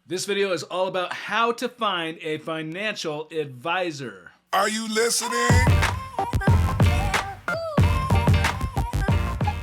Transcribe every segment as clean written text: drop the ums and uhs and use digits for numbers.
This video is all about how to find a financial advisor. Are you listening?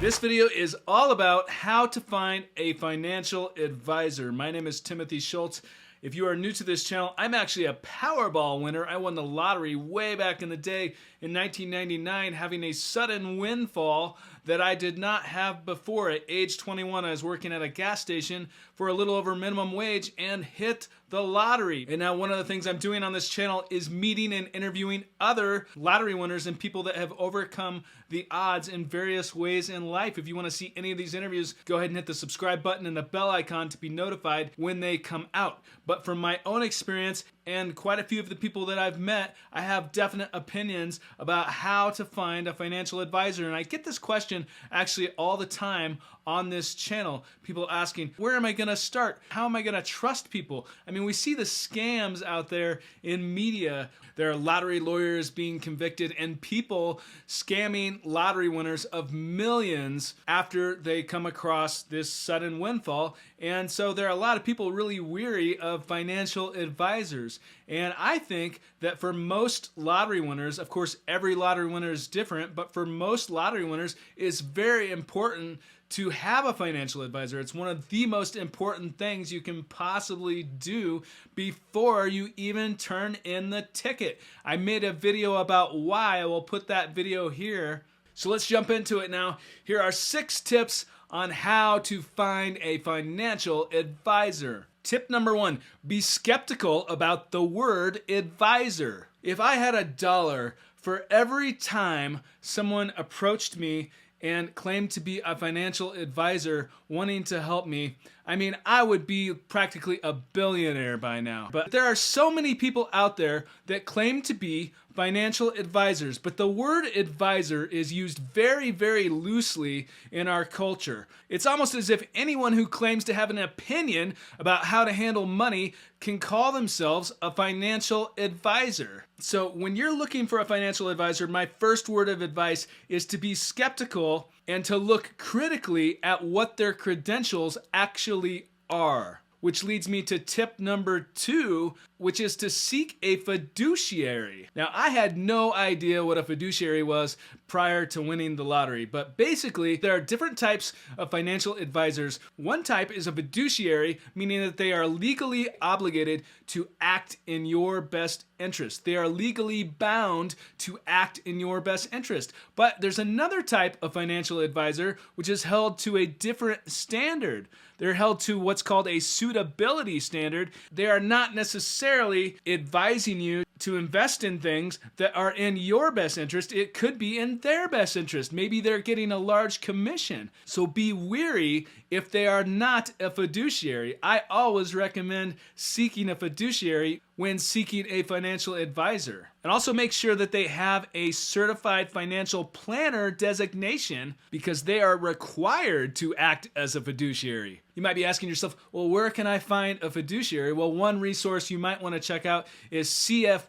This video is all about how to find a financial advisor. My name is Timothy Schultz. If you are new to this channel, I'm actually a Powerball winner. I won the lottery way back in the day in 1999, having a sudden windfall that I did not have before. At age 21, I was working at a gas station for a little over minimum wage and hit the lottery. And now one of the things I'm doing on this channel is meeting and interviewing other lottery winners and people that have overcome the odds in various ways in life. If you want to see any of these interviews, go ahead and hit the subscribe button and the bell icon to be notified when they come out. But from my own experience and quite a few of the people that I've met, I have definite opinions about how to find a financial advisor. And I get this question actually all the time on this channel. People asking, where am I going to start? How am I going to trust people? I mean, we see the scams out there in media. There are lottery lawyers being convicted and people scamming lottery winners of millions after they come across this sudden windfall. And so there are a lot of people really weary of financial advisors. And I think that for most lottery winners, of course, every lottery winner is different, but for most lottery winners, it's very important to have a financial advisor. It's one of the most important things you can possibly do before you even turn in the ticket. I made a video about why. I will put that video here. So let's jump into it now. Here are 6 tips on how to find a financial advisor. Tip number 1, be skeptical about the word advisor. If I had $1 for every time someone approached me and claimed to be a financial advisor wanting to help me, I mean, I would be practically a billionaire by now. But there are so many people out there that claim to be financial advisors, but the word advisor is used very, very loosely in our culture. It's almost as if anyone who claims to have an opinion about how to handle money can call themselves a financial advisor. So when you're looking for a financial advisor, my first word of advice is to be skeptical and to look critically at what their credentials actually are. Which leads me to tip number 2, which is to seek a fiduciary. Now, I had no idea what a fiduciary was prior to winning the lottery, but basically there are different types of financial advisors. One type is a fiduciary, meaning that they are legally obligated to act in your best interest. They are legally bound to act in your best interest. But there's another type of financial advisor which is held to a different standard. They're held to what's called a suitability standard. They are not necessarily advising you to invest in things that are in your best interest. It could be in their best interest. Maybe they're getting a large commission. So be wary if they are not a fiduciary. I always recommend seeking a fiduciary when seeking a financial advisor. And also make sure that they have a certified financial planner designation because they are required to act as a fiduciary. You might be asking yourself, well, where can I find a fiduciary? Well, one resource you might want to check out is cfp.net.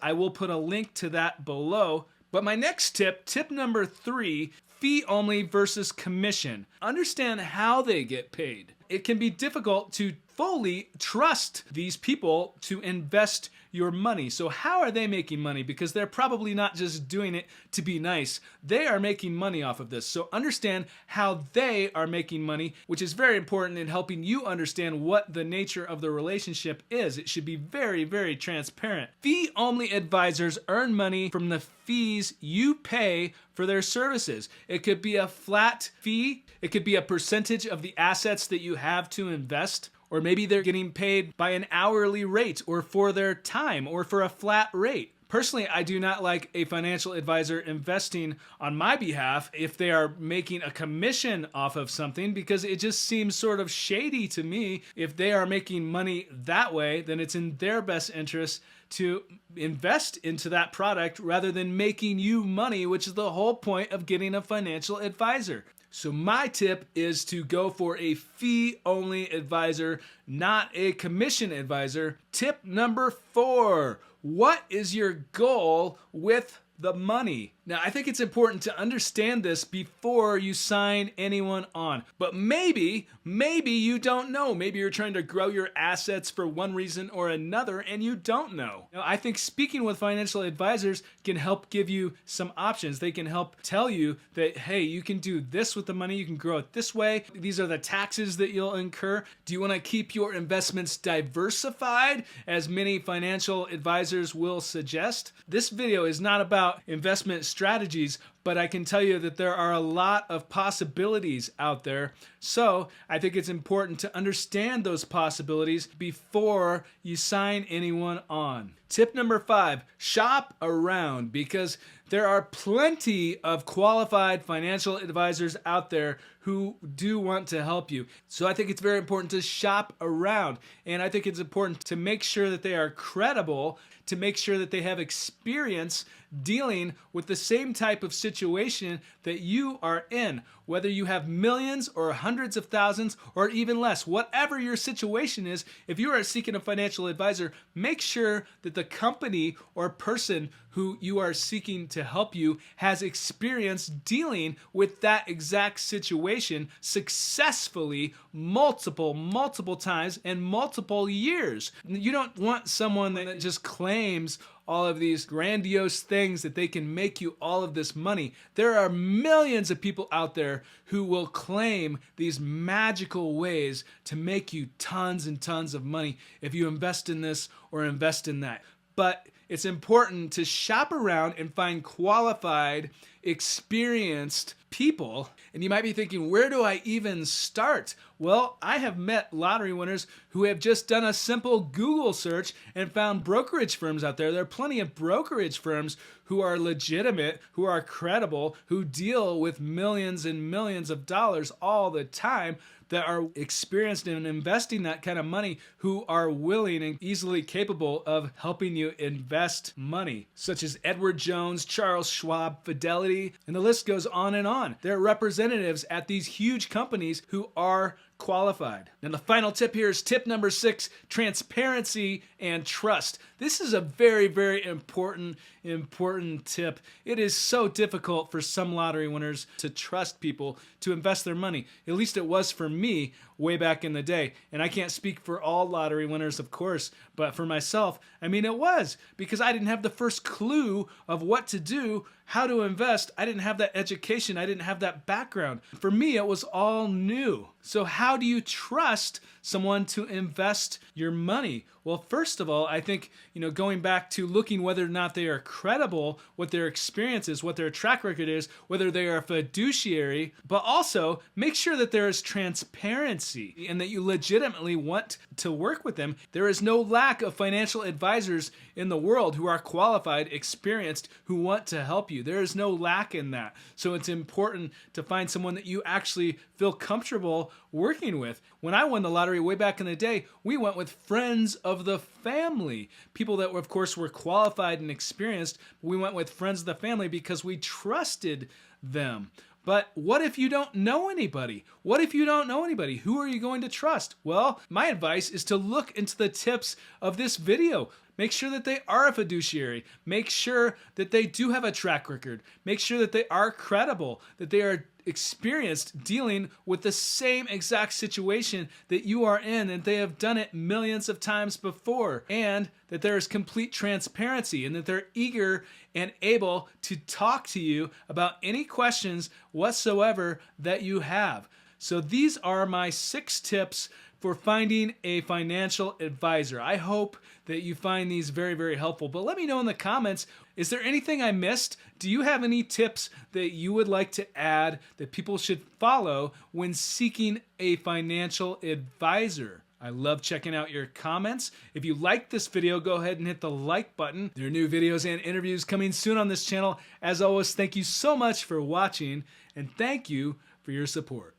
I will put a link to that below. But my next tip, tip number 3, fee only versus commission. Understand how they get paid. It can be difficult to fully trust these people to invest your money. So how are they making money? Because they're probably not just doing it to be nice. They are making money off of this. So understand how they are making money, which is very important in helping you understand what the nature of the relationship is. It should be very, very transparent. Fee-only advisors earn money from the fees you pay for their services. It could be a flat fee. It could be a percentage of the assets that you have to invest. Or maybe they're getting paid by an hourly rate or for their time or for a flat rate. Personally, I do not like a financial advisor investing on my behalf if they are making a commission off of something because it just seems sort of shady to me. If they are making money that way, then it's in their best interest to invest into that product rather than making you money, which is the whole point of getting a financial advisor. So my tip is to go for a fee-only advisor, not a commission advisor. Tip number 4, what is your goal with the money? Now, I think it's important to understand this before you sign anyone on. But maybe you don't know. Maybe you're trying to grow your assets for one reason or another and you don't know. Now, I think speaking with financial advisors can help give you some options. They can help tell you that, hey, you can do this with the money. You can grow it this way. These are the taxes that you'll incur. Do you want to keep your investments diversified, as many financial advisors will suggest? This video is not about investment strategies, but I can tell you that there are a lot of possibilities out there. So I think it's important to understand those possibilities before you sign anyone on. Tip number 5, shop around, because there are plenty of qualified financial advisors out there who do want to help you. So I think it's very important to shop around. And I think it's important to make sure that they are credible, to make sure that they have experience dealing with the same type of situation that you are in. Whether you have millions or hundreds of thousands or even less, whatever your situation is, if you are seeking a financial advisor, make sure that the company or person who you are seeking to help you has experience dealing with that exact situation successfully multiple times and multiple years. You don't want someone that just claims all of these grandiose things that they can make you all of this money. There are millions of people out there who will claim these magical ways to make you tons and tons of money if you invest in this or invest in that. But it's important to shop around and find qualified, experienced people. And you might be thinking, where do I even start? Well, I have met lottery winners who have just done a simple Google search and found brokerage firms out there. There are plenty of brokerage firms who are legitimate, who are credible, who deal with millions and millions of dollars all the time, that are experienced in investing that kind of money, who are willing and easily capable of helping you invest money, such as Edward Jones, Charles Schwab, Fidelity, and the list goes on and on. There are representatives at these huge companies who are qualified. And the final tip here is tip number 6, transparency and trust. This is a very important tip. It is so difficult for some lottery winners to trust people to invest their money. At least it was for me way back in the day. And I can't speak for all lottery winners, of course, but for myself, I mean, it was, because I didn't have the first clue of what to do, how to invest. I didn't have that education. I didn't have that background. For me, it was all new. So how do you trust someone to invest your money? Well, first of all, I think, going back to looking whether or not they are credible, what their experience is, what their track record is, whether they are a fiduciary, but also make sure that there is transparency and that you legitimately want to work with them. There is no lack of financial advisors in the world who are qualified, experienced, who want to help you. There is no lack in that. So it's important to find someone that you actually feel comfortable working with. When I won the lottery way back in the day, we went with friends of the family. People that, of course, were qualified and experienced. We went with friends of the family because we trusted them. But what if you don't know anybody? What if you don't know anybody? Who are you going to trust? Well, my advice is to look into the tips of this video. Make sure that they are a fiduciary. Make sure that they do have a track record. Make sure that they are credible, that they are experienced dealing with the same exact situation that you are in, and they have done it millions of times before, and that there is complete transparency and that they're eager and able to talk to you about any questions whatsoever that you have. So these are my 6 tips for finding a financial advisor. I hope that you find these very helpful. But let me know in the comments, is there anything I missed? Do you have any tips that you would like to add that people should follow when seeking a financial advisor? I love checking out your comments. If you liked this video, go ahead and hit the like button. There are new videos and interviews coming soon on this channel. As always, thank you so much for watching, and thank you for your support.